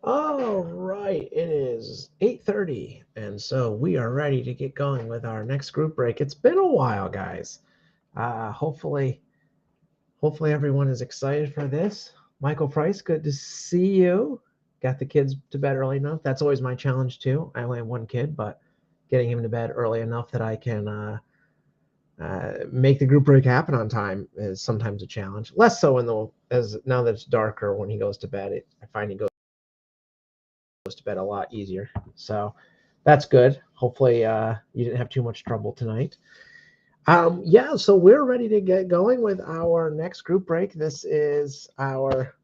All right, it is 8:30, and so we are ready to get going with our next group break. It's been a while, guys. Hopefully everyone is excited for this. Michael Price, good to see you. Got the kids to bed early enough. That's always my challenge too. I only have one kid, but getting him to bed early enough that I can make the group break happen on time is sometimes a challenge. Less so in the as now that it's darker when he goes to bed. I find he goes to bed a lot easier. So that's good. Hopefully, you didn't have too much trouble tonight. Yeah, so we're ready to get going with our next group break. This is our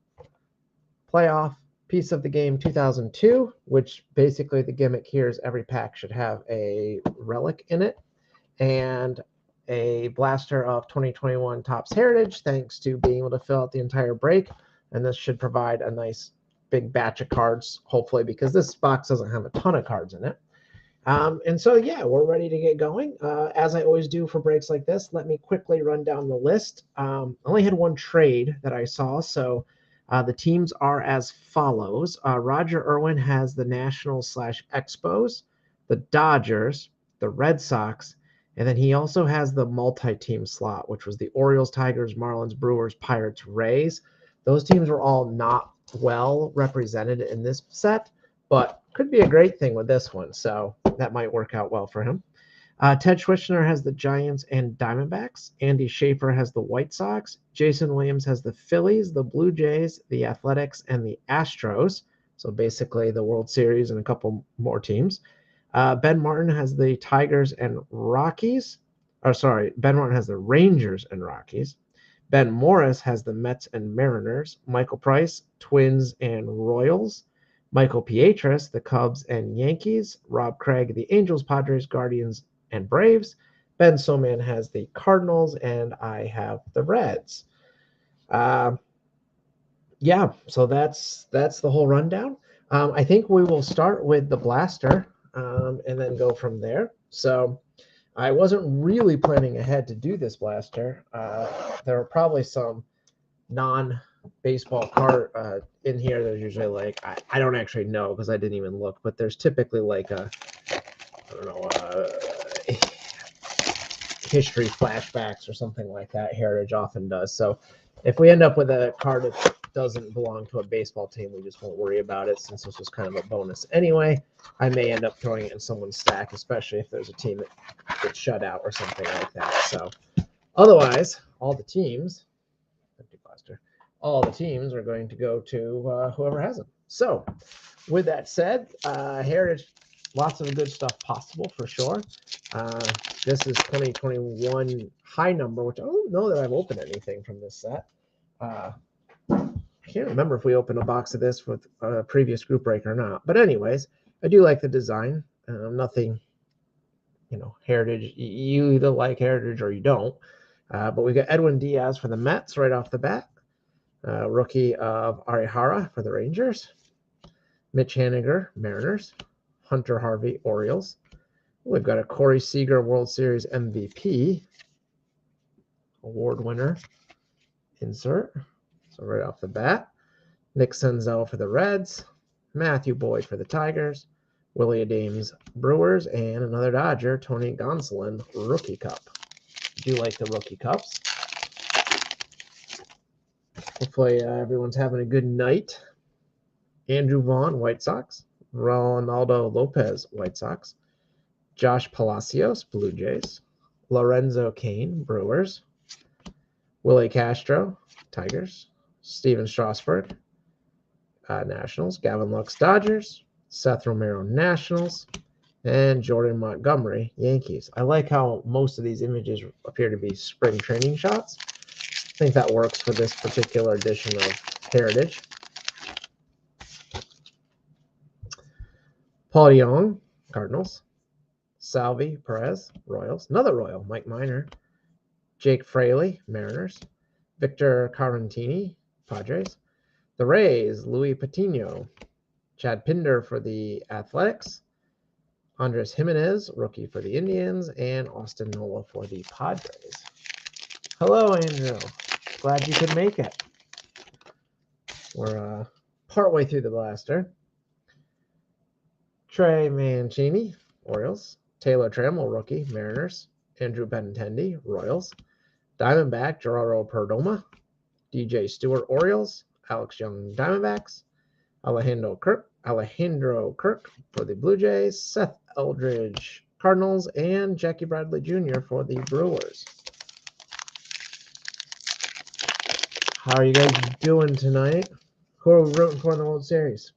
playoff piece of the game 2002, which basically the gimmick here is every pack should have a relic in it and a blaster of 2021 Topps Heritage, thanks to being able to fill out the entire break. And this should provide a nice big batch of cards, hopefully, because this box doesn't have a ton of cards in it. And so, yeah, we're ready to get going. As I always do for breaks like this, let me quickly run down the list. I only had one trade that I saw, so the teams are as follows. Roger Irwin has the Nationals/Expos, the Dodgers, the Red Sox, and then he also has the multi-team slot, which was the Orioles, Tigers, Marlins, Brewers, Pirates, Rays. Those teams were all not well represented in this set, but could be a great thing with this one. So that might work out well for him. Ted Schwichner has the Giants and Diamondbacks. Andy Schaefer has the White Sox. Jason Williams has the Phillies, the Blue Jays, the Athletics, and the Astros. So basically the World Series and a couple more teams. Ben Martin has the Tigers and Rockies. Or sorry, Ben Martin has the Rangers and Rockies. Ben Morris has the Mets and Mariners. Michael Price, Twins and Royals. Michael Pietras, the Cubs and Yankees. Rob Craig, the Angels, Padres, Guardians, and Braves. Ben Soman has the Cardinals, and I have the Reds. Uh, yeah, so that's the whole rundown. I think we will start with the blaster and then go from there. So I wasn't really planning ahead to do this blaster. There are probably some non-baseball card in here. There's usually like I don't actually know because I didn't even look, but there's typically like a I don't know history flashbacks or something like that. Heritage often does. So if we end up with a card that doesn't belong to a baseball team, we just won't worry about it since this was kind of a bonus anyway. I may end up throwing it in someone's stack, especially if there's a team that gets shut out or something like that. So otherwise, all the teams are going to go to whoever has them. So, with that said, Heritage, lots of good stuff possible for sure. This is 2021 high number, which I don't know that I've opened anything from this set. I can't remember if we opened a box of this with a previous group break or not. But anyways, I do like the design. Nothing, Heritage. You either like Heritage or you don't. But we got Edwin Diaz for the Mets right off the bat. Rookie of Arihara for the Rangers. Mitch Haniger, Mariners. Hunter Harvey, Orioles. We've got a Corey Seager World Series MVP. Award winner. Insert. So right off the bat. Nick Senzel for the Reds. Matthew Boyd for the Tigers. Willie Adames, Brewers. And another Dodger, Tony Gonsolin, Rookie Cup. Do you like the Rookie Cups? Hopefully everyone's having a good night. Andrew Vaughn, White Sox. Ronaldo Lopez, White Sox. Josh Palacios, Blue Jays. Lorenzo Cain, Brewers. Willie Castro, Tigers. Steven Strasburg, Nationals. Gavin Lux, Dodgers. Seth Romero, Nationals. And Jordan Montgomery, Yankees. I like how most of these images appear to be spring training shots. I think that works for this particular edition of Heritage. Paul Young, Cardinals. Salvi Perez, Royals. Another Royal, Mike Minor. Jake Fraley, Mariners. Victor Carantini, Padres. The Rays, Louis Patino. Chad Pinder for the Athletics. Andres Jimenez, rookie for the Indians. And Austin Nola for the Padres. Hello, Andrew. Glad you could make it. We're partway through the blaster. Trey Mancini, Orioles. Taylor Trammell, rookie, Mariners. Andrew Benintendi, Royals. Diamondback, Gerardo Perdomo. DJ Stewart, Orioles. Alex Young, Diamondbacks. Alejandro Kirk for the Blue Jays. Seth Eldridge, Cardinals. And Jackie Bradley Jr. for the Brewers. How are you guys doing tonight? Who are we rooting for in the World Series?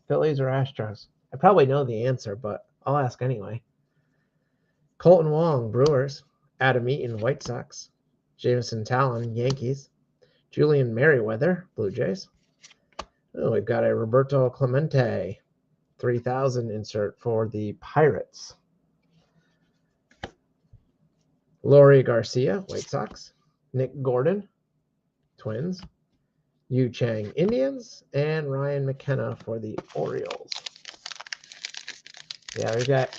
Phillies or Astros? I probably know the answer, but I'll ask anyway. Colton Wong, Brewers. Adam Eaton, White Sox. Jameson Talon, Yankees. Julian Merriweather, Blue Jays. Oh, we've got a Roberto Clemente 3000 insert for the Pirates. Lori Garcia, White Sox. Nick Gordon, Twins. Yu Chang, Indians. And Ryan McKenna for the Orioles. Yeah, we've got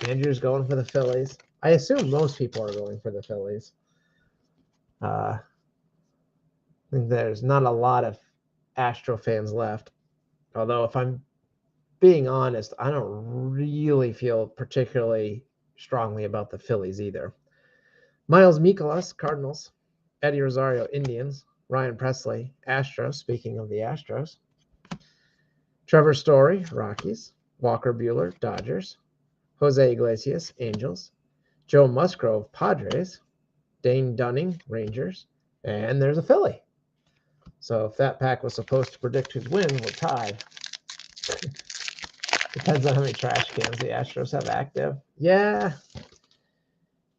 Andrew's going for the Phillies. I assume most people are going for the Phillies. I think there's not a lot of Astro fans left. Although, if I'm being honest, I don't really feel particularly strongly about the Phillies either. Miles Mikolas, Cardinals. Eddie Rosario, Indians. Ryan Presley, Astros. Speaking of the Astros. Trevor Story, Rockies. Walker Buehler, Dodgers. Jose Iglesias, Angels. Joe Musgrove, Padres. Dane Dunning, Rangers. And there's a Philly. So if that pack was supposed to predict who'd win, we're tied. Depends on how many trash cans the Astros have active. Yeah,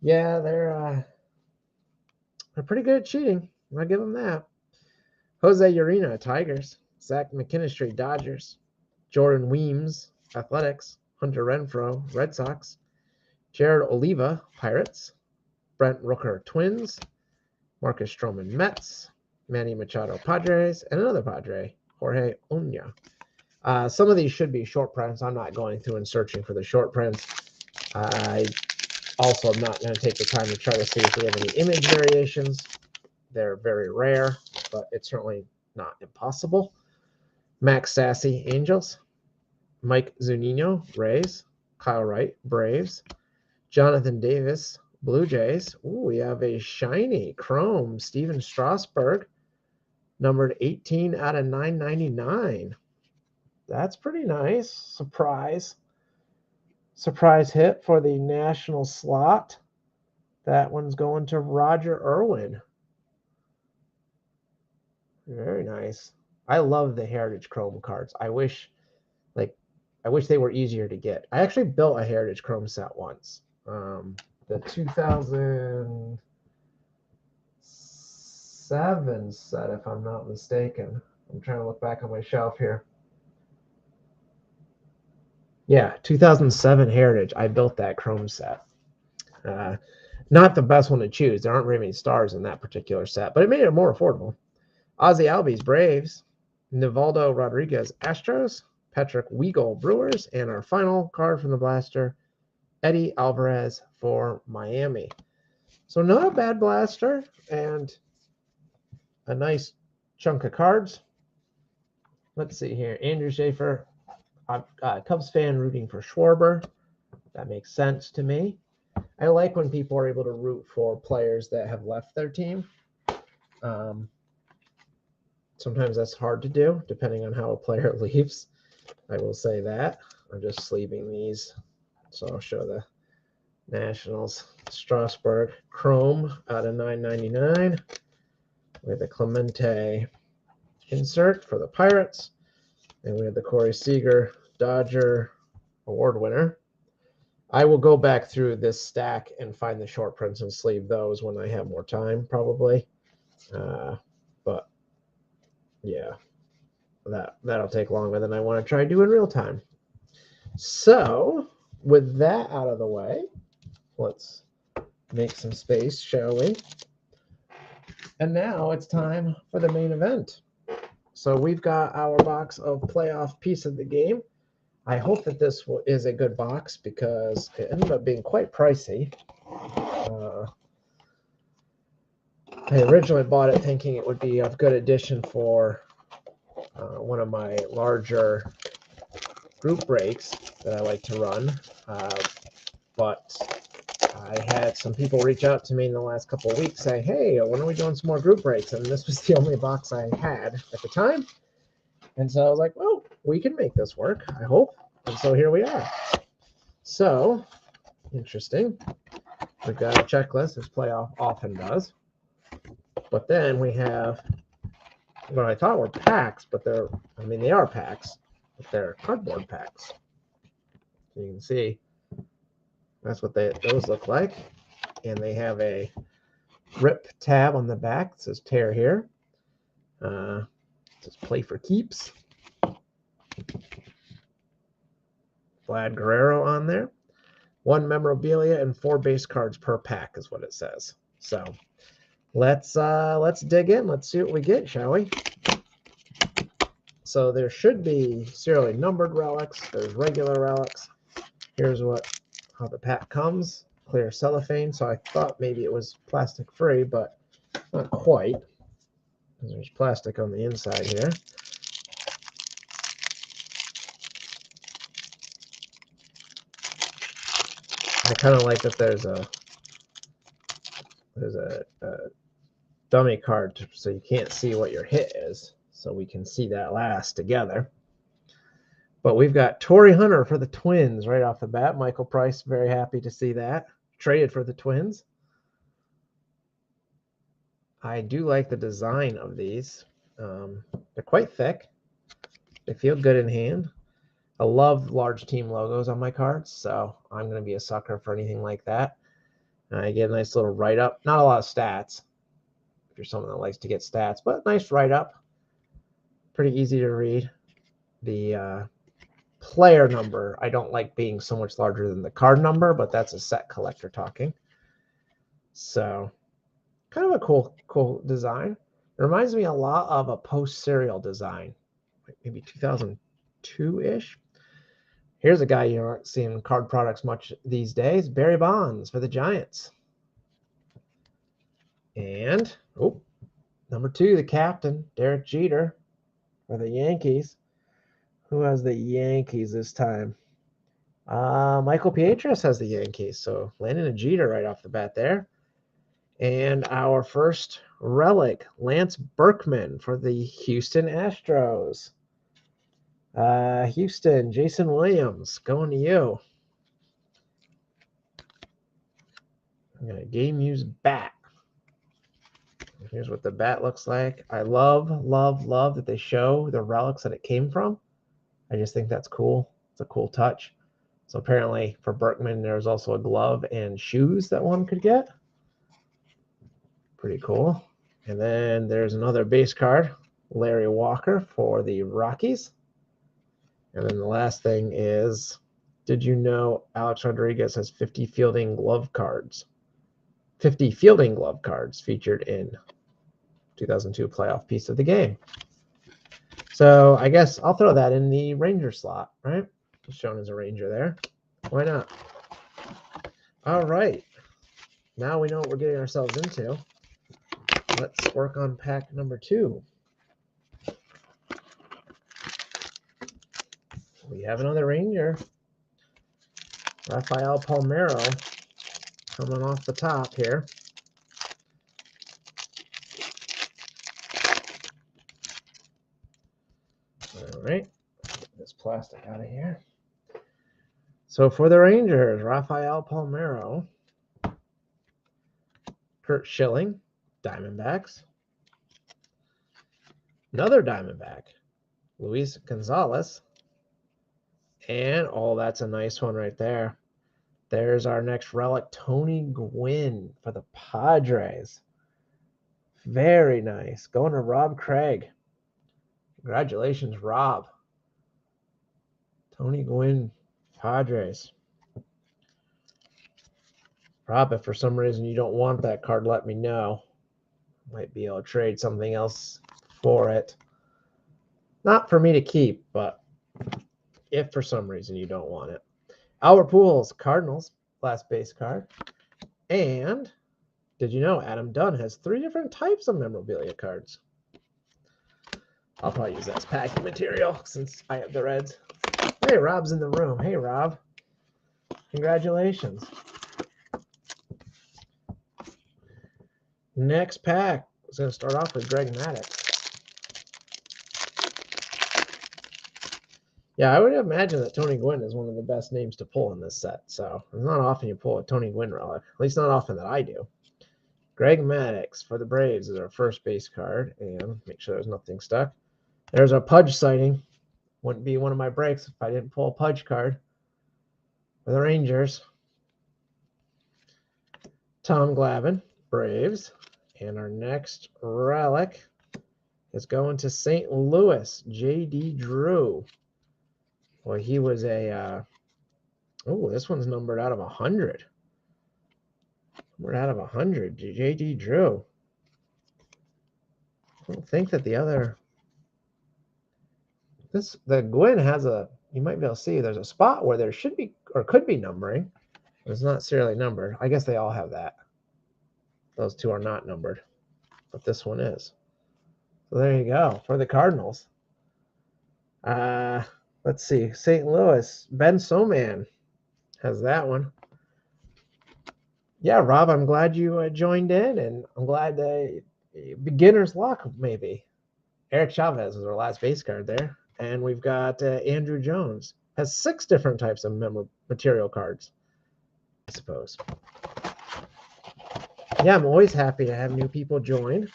they're pretty good at cheating. I'll give them that. Jose Urena, Tigers. Zach McKinstry, Dodgers. Jordan Weems, Athletics. Hunter Renfroe, Red Sox. Jared Oliva, Pirates. Brent Rooker, Twins. Marcus Stroman, Mets. Manny Machado, Padres. And another Padre, Jorge Oña. Some of these should be short prints. I'm not going through and searching for the short prints. I also am not going to take the time to try to see if we have any image variations. They're very rare, but it's certainly not impossible. Max Sassy, Angels. Mike Zunino, Rays. Kyle Wright, Braves. Jonathan Davis, Blue Jays. Ooh, we have a shiny chrome Steven Strasburg, numbered 18 out of 999. That's pretty nice. Surprise hit for the national slot. That one's going to Roger Irwin. Very nice. I love the Heritage Chrome cards. I wish they were easier to get. I actually built a Heritage Chrome set once. The 2007 set, if I'm not mistaken. I'm trying to look back on my shelf here. Yeah, 2007 Heritage. I built that Chrome set. Not the best one to choose. There aren't very many stars in that particular set, but it made it more affordable. Ozzy Albies, Braves. Nivaldo Rodriguez, Astros. Patrick Weigel, Brewers. And our final card from the blaster, Eddie Alvarez for Miami. So not a bad blaster and a nice chunk of cards. Let's see here. Andrew Schaefer, Cubs fan rooting for Schwarber. That makes sense to me. I like when people are able to root for players that have left their team. Sometimes that's hard to do, depending on how a player leaves. I will say that. I'm just sleeving these. So I'll show the Nationals. Strasburg Chrome out of $9.99 with a Clemente insert for the Pirates. And we have the Corey Seager Dodger Award winner. I will go back through this stack and find the short prints and sleeve those when I have more time, probably. But yeah, that'll take longer than I want to try to do in real time. So with that out of the way, let's make some space, shall we? And now it's time for the main event. So we've got our box of playoff piece of the game. I hope that this is a good box because it ended up being quite pricey. I originally bought it thinking it would be a good addition for one of my larger group breaks that I like to run, but I had some people reach out to me in the last couple of weeks saying, hey, when are we doing some more group breaks? And this was the only box I had at the time. And so I was like, well, we can make this work, I hope. And so here we are. So, interesting. We've got a checklist, as Playoff often does. But then we have what I thought were packs, but they are packs, but they're cardboard packs. So you can see that's what those look like. And they have a rip tab on the back. It says tear here. It says play for keeps. Vlad Guerrero on there. 1 memorabilia and 4 base cards per pack is what it says. So let's dig in. Let's see what we get, shall we? So there should be serially numbered relics. There's regular relics. Here's how the pack comes. Clear cellophane. So I thought maybe it was plastic free, but not quite. There's plastic on the inside here. I kind of like that there's a dummy card so you can't see what your hit is. So we can see that last together. But we've got Torrey Hunter for the Twins right off the bat. Michael Price, very happy to see that. Traded for the Twins. I do like the design of these. They're quite thick. They feel good in hand. I love large team logos on my cards, so I'm going to be a sucker for anything like that. I get a nice little write-up. Not a lot of stats, if you're someone that likes to get stats, but nice write-up. Pretty easy to read. The player number, I don't like being so much larger than the card number, but that's a set collector talking. So kind of a cool design. It reminds me a lot of a post-serial design, maybe 2002-ish. Here's a guy you aren't seeing card products much these days, Barry Bonds for the Giants. And, number 2, the captain, Derek Jeter for the Yankees. Who has the Yankees this time? Michael Pietras has the Yankees, so landing a Jeter right off the bat there. And our first relic, Lance Berkman for the Houston Astros. Houston, Jason Williams, going to you. I'm going to game use bat. Here's what the bat looks like. I love that they show the relics that it came from. I just think that's cool. It's a cool touch. So apparently for Berkman, there's also a glove and shoes that one could get. Pretty cool. And then there's another base card, Larry Walker for the Rockies. And then the last thing is, did you know Alex Rodriguez has 50 fielding glove cards? 50 fielding glove cards featured in 2002 playoff piece of the game. So I guess I'll throw that in the Ranger slot, right? Shown as a Ranger there. Why not? All right. Now we know what we're getting ourselves into. Let's work on pack number 2. We have another Ranger. Rafael Palmeiro coming off the top here. All right. Get this plastic out of here. So for the Rangers, Rafael Palmeiro, Kurt Schilling, Diamondbacks. Another Diamondback, Luis Gonzalez. And, that's a nice one right there. There's our next relic, Tony Gwynn for the Padres. Very nice. Going to Rob Craig. Congratulations, Rob. Tony Gwynn, Padres. Rob, if for some reason you don't want that card, let me know. Might be able to trade something else for it. Not for me to keep, but if for some reason you don't want it. Albert Pujols, Cardinals, last base card. And did you know Adam Dunn has 3 different types of memorabilia cards? I'll probably use that as packing material since I have the Reds. Hey, Rob's in the room. Hey, Rob. Congratulations. Next pack is going to start off with Greg Maddux. Yeah, I would imagine that Tony Gwynn is one of the best names to pull in this set. So it's not often you pull a Tony Gwynn relic. At least not often that I do. Greg Maddux for the Braves is our first base card. And make sure there's nothing stuck. There's our Pudge sighting. Wouldn't be one of my breaks if I didn't pull a Pudge card for the Rangers. Tom Glavine, Braves. And our next relic is going to St. Louis, J.D. Drew. Well, he was a, this one's numbered out of 100. Numbered out of 100, J.D. Drew. I don't think that the other, the Gwynn has you might be able to see, there's a spot where there should be, or could be numbering. It's not serially numbered. I guess they all have that. Those two are not numbered, but this one is. So there you go for the Cardinals. Let's see. St. Louis, Ben Soman has that one. Yeah, Rob, I'm glad you joined in, and I'm glad beginner's luck, maybe. Eric Chavez is our last base card there. And we've got Andrew Jones. Has 6 different types of material cards, I suppose. Yeah, I'm always happy to have new people join.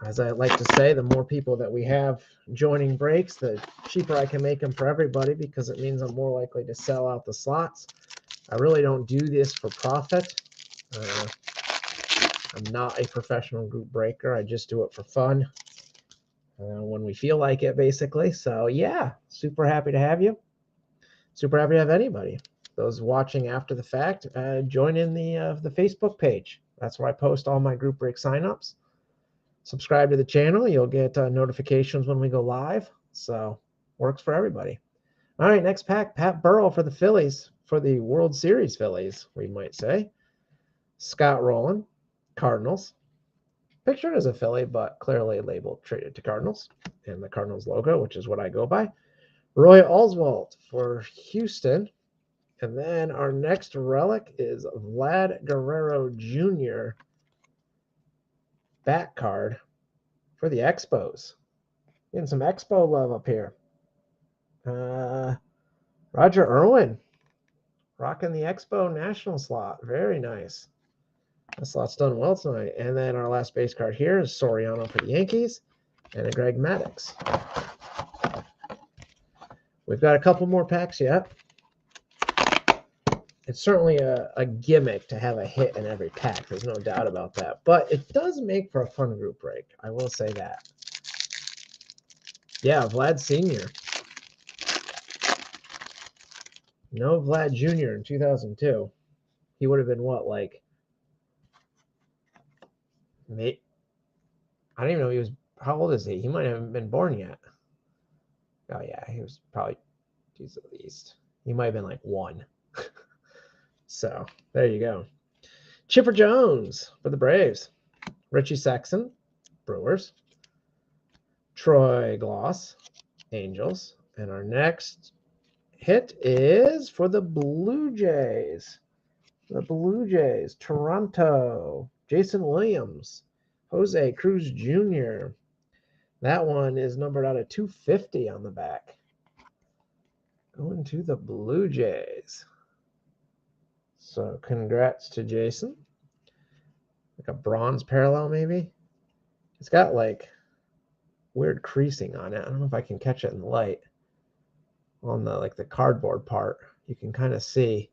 As I like to say, the more people that we have joining breaks, the cheaper I can make them for everybody, because it means I'm more likely to sell out the slots. I really don't do this for profit. I'm not a professional group breaker. I just do it for fun when we feel like it, basically. So, yeah, super happy to have you. Super happy to have anybody. Those watching after the fact, join in the Facebook page. That's where I post all my group break signups. Subscribe to the channel. You'll get notifications when we go live. So, works for everybody. All right, next pack, Pat Burrell for the Phillies, for the World Series Phillies, we might say. Scott Rowland, Cardinals. Pictured as a Philly, but clearly labeled traded to Cardinals. And the Cardinals logo, which is what I go by. Roy Oswalt for Houston. And then our next relic is Vlad Guerrero Jr. back card for the Expos. Getting some Expo love up here. Roger Irwin rocking the Expo National slot. Very nice. That slot's done well tonight. And then our last base card here is Soriano for the Yankees and a Greg Maddux. We've got a couple more packs yet. It's certainly a gimmick to have a hit in every pack. There's no doubt about that. But it does make for a fun group break. I will say that. Yeah, Vlad Sr. No Vlad Jr. in 2002. He would have been what, like... I don't even know he was... How old is he? He might haven't been born yet. Oh, yeah, he was probably... He's at least... He might have been like 1. So, there you go. Chipper Jones for the Braves. Richie Sexson, Brewers. Troy Gloss, Angels. And our next hit is for the Blue Jays. The Blue Jays, Toronto. Jason Williams, Jose Cruz Jr. That one is numbered out of 250 on the back. Going to the Blue Jays. So congrats to Jason. Like a bronze parallel, maybe. It's got like weird creasing on it. I don't know if I can catch it in the light. On the like the cardboard part, you can kind of see.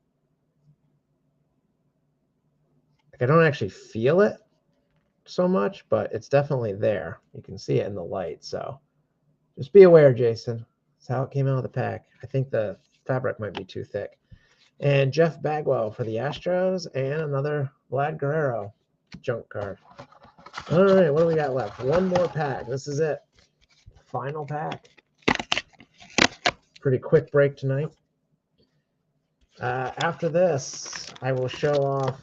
Like I don't actually feel it so much, but it's definitely there. You can see it in the light. So just be aware, Jason. That's how it came out of the pack. I think the fabric might be too thick. And Jeff Bagwell for the Astros, and another Vlad Guerrero junk card. All right, what do we got left? One more pack. This is it. Final pack. Pretty quick break tonight. After this, I will show off,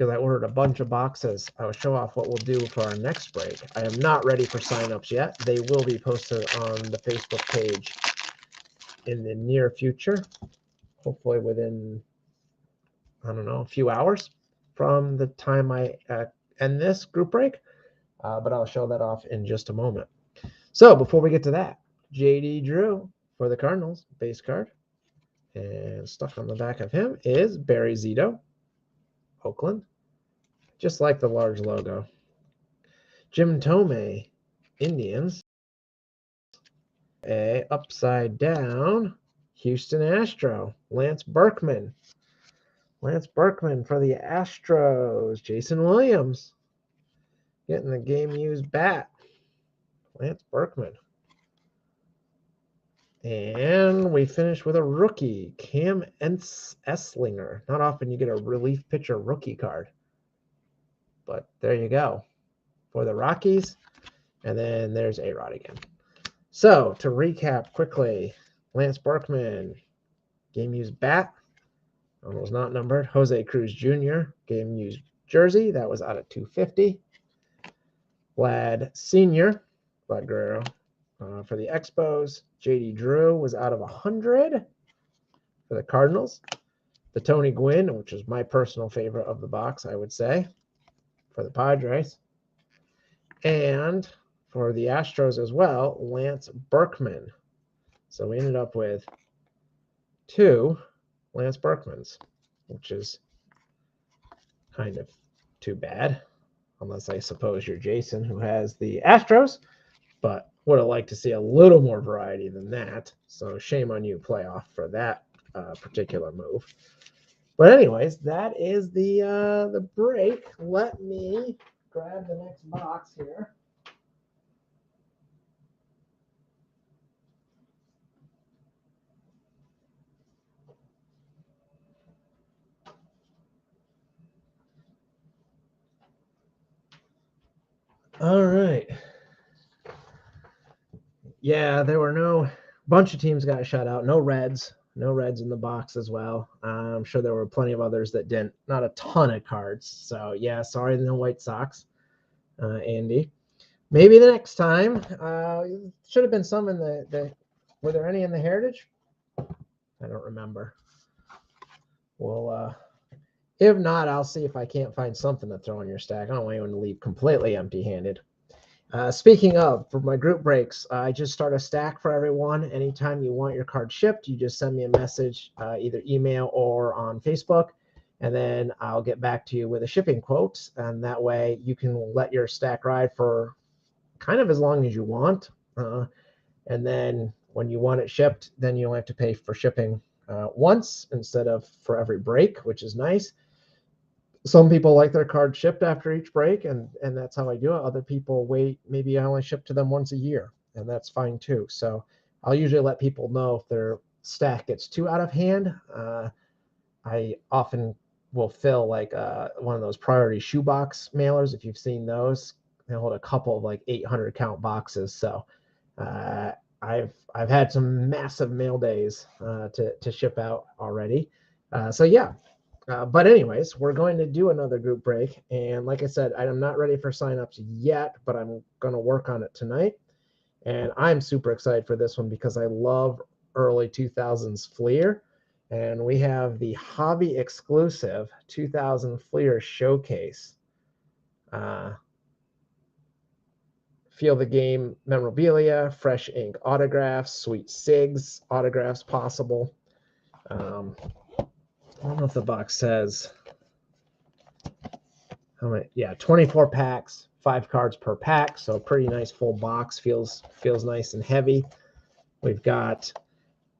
because I ordered a bunch of boxes. I will show off what we'll do for our next break. I am not ready for signups yet. They will be posted on the Facebook page in the near future, hopefully within, I don't know, a few hours from the time I end this group break. But I'll show that off in just a moment. So before we get to that, JD Drew for the Cardinals, base card. And stuck on the back of him is Barry Zito, Oakland, just like the large logo. Jim Thome, Indians. A upside down, Houston Astro, Lance Berkman. Lance Berkman for the Astros. Jason Williams getting the game used bat. Lance Berkman. And we finish with a rookie, Cam Esslinger. Not often you get a relief pitcher rookie card. But there you go for the Rockies. And then there's A-Rod again. So to recap quickly, Lance Berkman, game used bat. Was not numbered. Jose Cruz Jr., game used jersey. That was out of 250. Vlad Sr., Vlad Guerrero, for the Expos. JD Drew was out of 100 for the Cardinals. The Tony Gwynn, which is my personal favorite of the box, I would say, for the Padres. And for the Astros as well, Lance Berkman. So we ended up with 2 Lance Berkmans, which is kind of too bad, unless I suppose you're Jason, who has the Astros, but would have liked to see a little more variety than that. So shame on you, playoff, for that particular move. But anyways, that is the break. Let me grab the next box here. All right. Yeah, there were no bunch of teams got shut out. No Reds in the box as well. I'm sure there were plenty of others that didn't. Not a ton of cards. So yeah, sorry, no White Sox, Andy. Maybe the next time. Should have been some in the. Were there any in the Heritage? I don't remember. Well, if not, I'll see if I can't find something to throw in your stack. I don't want anyone to leave completely empty-handed. Speaking of, for my group breaks, I just start a stack for everyone. Anytime you want your card shipped, you just send me a message, either email or on Facebook, and then I'll get back to you with a shipping quote. And that way you can let your stack ride for kind of as long as you want. And then when you want it shipped, then you only have to pay for shipping once instead of for every break, which is nice. Some people like their card shipped after each break, and that's how I do it. Other people wait. Maybe I only ship to them once a year, and that's fine too. So I'll usually let people know if their stack gets too out of hand. I often will fill like one of those priority shoebox mailers. If you've seen those, they hold a couple of like 800 count boxes. So I've had some massive mail days to ship out already. So yeah. But anyways, we're going to do another group break. And like I said, I'm not ready for signups yet, but I'm going to work on it tonight. And I'm super excited for this one because I love early 2000s Fleer. And we have the hobby exclusive 2000 Fleer Showcase. Feel the Game memorabilia, fresh ink autographs, sweet SIGs autographs possible. I don't know if the box says how many. Yeah, 24 packs, 5 cards per pack. So pretty nice full box. Feels nice and heavy. We've got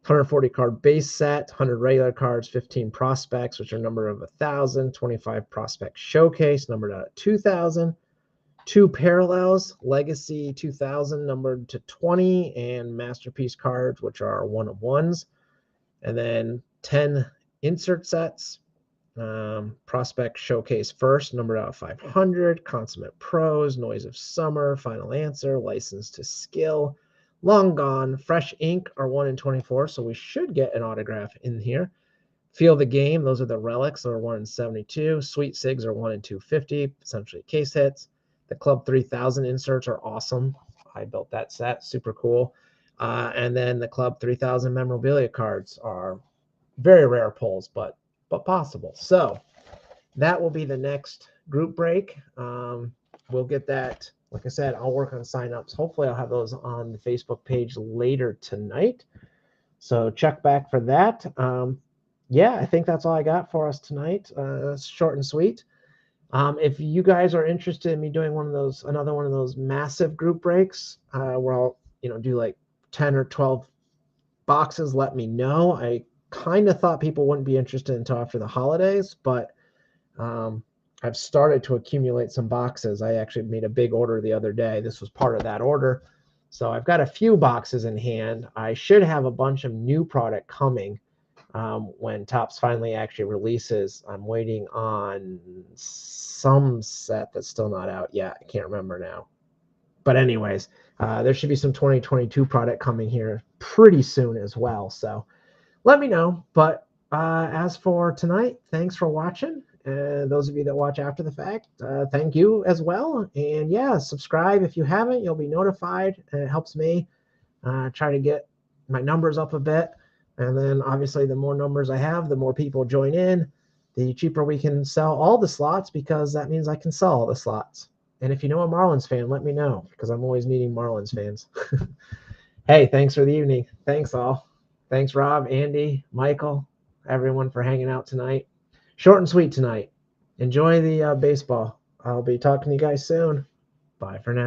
140 card base set, 100 regular cards, 15 prospects, which are numbered of 1,000, 25 prospect showcase, numbered at 2,000, 2 parallels, legacy 2000, numbered to 20, and masterpiece cards, which are 1 of 1s, and then 10 insert sets, prospect showcase first, numbered out of 500, consummate pros, noise of summer, final answer, license to skill, long gone, fresh ink are 1 in 24, so we should get an autograph in here. Feel the Game, those are the relics, are 1 in 72. Sweet Sigs are 1 in 250, essentially case hits. The Club 3000 inserts are awesome. I built that set, super cool. And then the Club 3000 memorabilia cards are very rare pulls, but possible. So that will be the next group break. We'll get that. Like I said, I'll work on signups. Hopefully, I'll have those on the Facebook page later tonight. So check back for that. Yeah, I think that's all I got for us tonight. Short and sweet. If you guys are interested in me doing another one of those massive group breaks, where I'll do like 10 or 12 boxes, let me know. I kind of thought people wouldn't be interested until after the holidays, but I've started to accumulate some boxes. I actually made a big order the other day. This was part of that order. So I've got a few boxes in hand. I should have a bunch of new product coming when Topps finally actually releases. I'm waiting on some set that's still not out yet. I can't remember now. But anyways, there should be some 2022 product coming here pretty soon as well. So let me know. But as for tonight, thanks for watching. Those of you that watch after the fact, thank you as well. And yeah, subscribe if you haven't. You'll be notified. And it helps me try to get my numbers up a bit. And then obviously the more numbers I have, the more people join in, the cheaper we can sell all the slots, because that means I can sell all the slots. And if you know a Marlins fan, let me know, because I'm always needing Marlins fans. Hey, thanks for the evening. Thanks all. Thanks, Rob, Andy, Michael, everyone for hanging out tonight. Short and sweet tonight. Enjoy the baseball. I'll be talking to you guys soon. Bye for now.